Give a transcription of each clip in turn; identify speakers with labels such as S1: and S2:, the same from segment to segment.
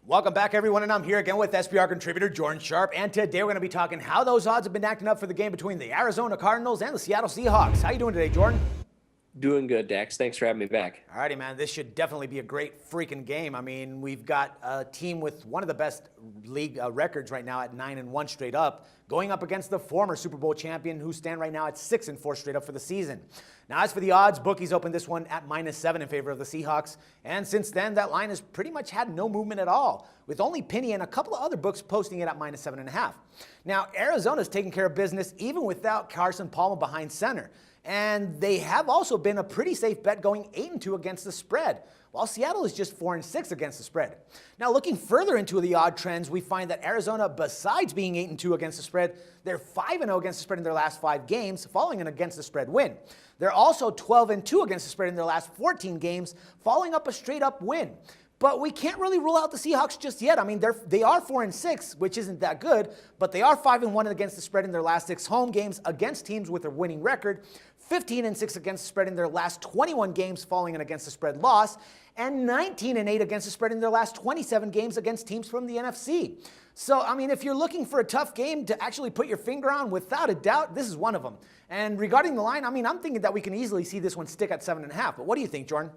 S1: Welcome back, everyone, and I'm here again with SBR contributor Jordan Sharp, and today we're going to be talking how those odds have been acting up for the game between the Arizona Cardinals and the Seattle Seahawks. How you doing today, Jordan?
S2: Doing good, Dax. Thanks for having me back.
S1: Alrighty, man. This should definitely be a great freaking game. I mean, we've got a team with one of the best league records right now at 9-1 straight up, going up against the former Super Bowl champion, who stand right now at 6-4 straight up for the season. Now, as for the odds, bookies opened this one at -7 in favor of the Seahawks, and since then, that line has pretty much had no movement at all, with only Penny and a couple of other books posting it at -7.5. Now, Arizona's taking care of business even without Carson Palmer behind center. And they have also been a pretty safe bet going 8-2 against the spread, while Seattle is just 4-6 against the spread. Now, looking further into the odd trends, we find that Arizona, besides being 8-2 against the spread, they're 5-0 against the spread in their last 5 games, following an against the spread win. They're also 12-2 against the spread in their last 14 games, following up a straight-up win. But we can't really rule out the Seahawks just yet. I mean, they are 4-6, which isn't that good, but they are 5-1 against the spread in their last 6 home games against teams with a winning record, 15-6 against the spread in their last 21 games following an against the spread loss, and 19-8 against the spread in their last 27 games against teams from the NFC. So, I mean, if you're looking for a tough game to actually put your finger on, without a doubt, this is one of them. And regarding the line, I mean, I'm thinking that we can easily see this one stick at 7.5. But what do you think, Jordan?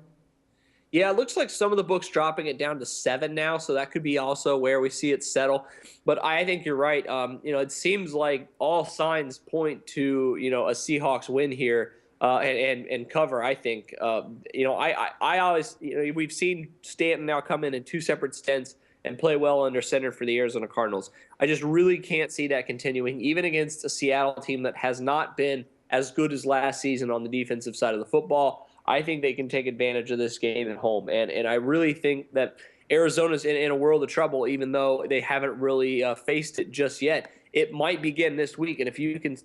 S2: Yeah, it looks like some of the books dropping it down to 7 now, so that could be also where we see it settle. But I think you're right. It seems like all signs point to, a Seahawks win here and cover, I think. I always, we've seen Stanton now come in 2 separate stints and play well under center for the Arizona Cardinals. I just really can't see that continuing, even against a Seattle team that has not been as good as last season on the defensive side of the football. I think they can take advantage of this game at home. And I really think that Arizona's in a world of trouble, even though they haven't really faced it just yet. It might begin this week. And if you can,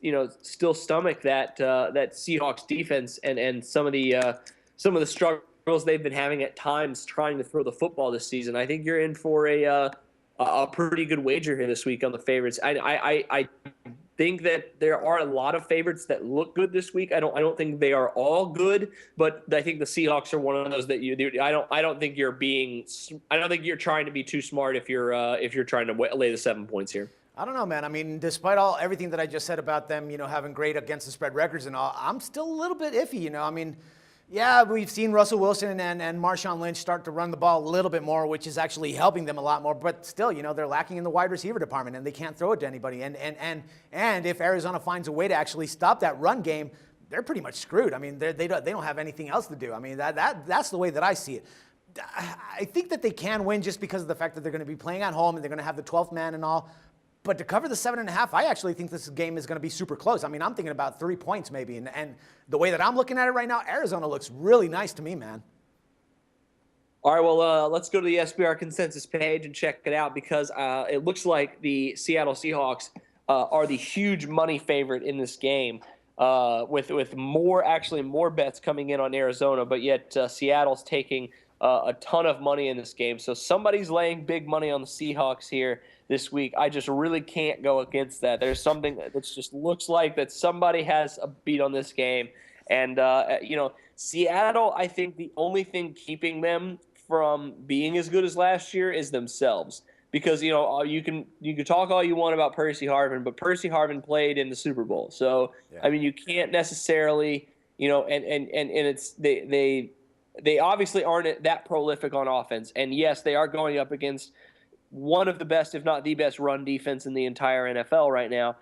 S2: still stomach that Seahawks defense and some of the struggles they've been having at times trying to throw the football this season, I think you're in for a pretty good wager here this week on the favorites. I think that there are a lot of favorites that look good this week. I don't think they are all good, but I think the Seahawks are one of those that I don't think you're trying to be too smart if you're trying to lay the 7 points here.
S1: I don't know, man. I mean, despite everything that I just said about them, having great against the spread records and all, I'm still a little bit iffy, I mean, yeah, we've seen Russell Wilson and Marshawn Lynch start to run the ball a little bit more, which is actually helping them a lot more. But still, they're lacking in the wide receiver department, and they can't throw it to anybody. And if Arizona finds a way to actually stop that run game, they're pretty much screwed. I mean, they don't have anything else to do. I mean, that's the way that I see it. I think that they can win just because of the fact that they're going to be playing at home and they're going to have the 12th man and all. But to cover the 7.5, I actually think this game is going to be super close. I mean, I'm thinking about 3 points maybe. And the way that I'm looking at it right now, Arizona looks really nice to me, man.
S2: All right, well, let's go to the SBR consensus page and check it out because it looks like the Seattle Seahawks are the huge money favorite in this game with more bets coming in on Arizona, but yet Seattle's taking a ton of money in this game. So somebody's laying big money on the Seahawks here this week. I just really can't go against that. There's something that just looks like that somebody has a beat on this game. And, Seattle, I think the only thing keeping them from being as good as last year is themselves. Because, you can talk all you want about Percy Harvin, but Percy Harvin played in the Super Bowl. So, yeah. I mean, you can't necessarily, and it's they obviously aren't that prolific on offense. And, yes, they are going up against one of the best, if not the best, run defense in the entire NFL right now.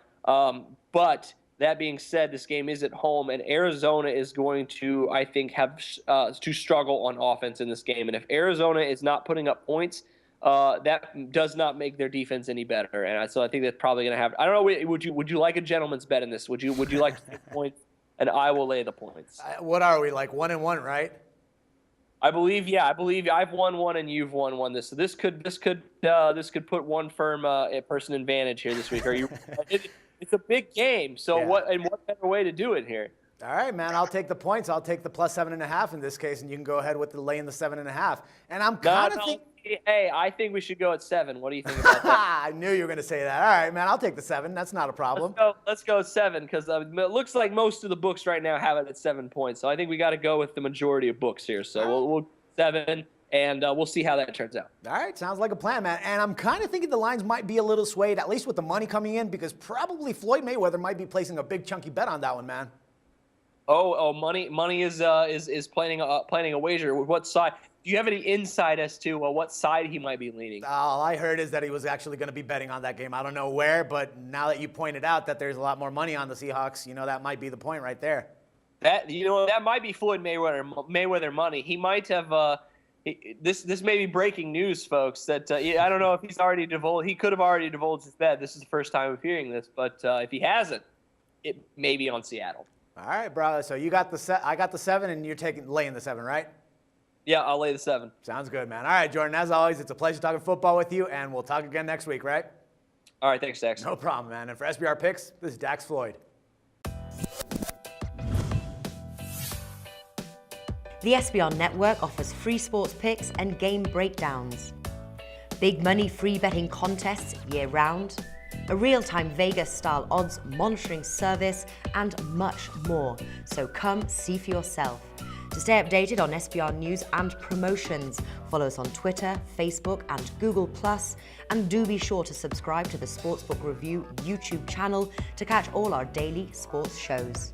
S2: But that being said, this game is at home, and Arizona is going to, I think, have to struggle on offense in this game. And if Arizona is not putting up points, that does not make their defense any better. And so I think that's probably going to have. I don't know. Would you like a gentleman's bet in this? Would you like to take points? And I will lay the points.
S1: What are we, like 1-1, right?
S2: I believe I've won one and you've won one. This could put one firm person advantage here this week. Are you? It's a big game, so yeah. What better way to do it here?
S1: All right, man. I'll take the points. I'll take the plus 7.5 in this case, and you can go ahead with the laying the 7.5. And I'm kind of thinking.
S2: Hey, I think we should go at 7. What do you think about that?
S1: I knew you were going to say that. All right, man. I'll take the 7. That's not a problem.
S2: Let's go 7 because it looks like most of the books right now have it at 7 points. So I think we got to go with the majority of books here. So we'll 7. and we'll see how that turns out.
S1: All right, sounds like a plan, man. And I'm kind of thinking the lines might be a little swayed, at least with the money coming in, because probably Floyd Mayweather might be placing a big chunky bet on that one, man.
S2: Money is planning a wager. What side? Do you have any insight as to what side he might be leaning?
S1: All I heard is that he was actually going to be betting on that game. I don't know where, but now that you pointed out that there's a lot more money on the Seahawks, that might be the point right there.
S2: That might be Floyd Mayweather money. He might have. This may be breaking news, folks. That I don't know if he's already divulged. He could have already divulged his bet. This is the first time of hearing this, but if he hasn't, it may be on Seattle.
S1: All right, brother. So you got I got the 7, and you're laying the 7, right?
S2: Yeah, I'll lay the 7.
S1: Sounds good, man. All right, Jordan, as always, it's a pleasure talking football with you, and we'll talk again next week, right?
S2: All right, thanks, Dax.
S1: No problem, man. And for SBR Picks, this is Dax Floyd.
S3: The SBR Network offers free sports picks and game breakdowns. Big money free betting contests year-round, a real-time Vegas-style odds monitoring service, and much more. So come see for yourself. To stay updated on SBR news and promotions, follow us on Twitter, Facebook, and Google+, and do be sure to subscribe to the Sportsbook Review YouTube channel to catch all our daily sports shows.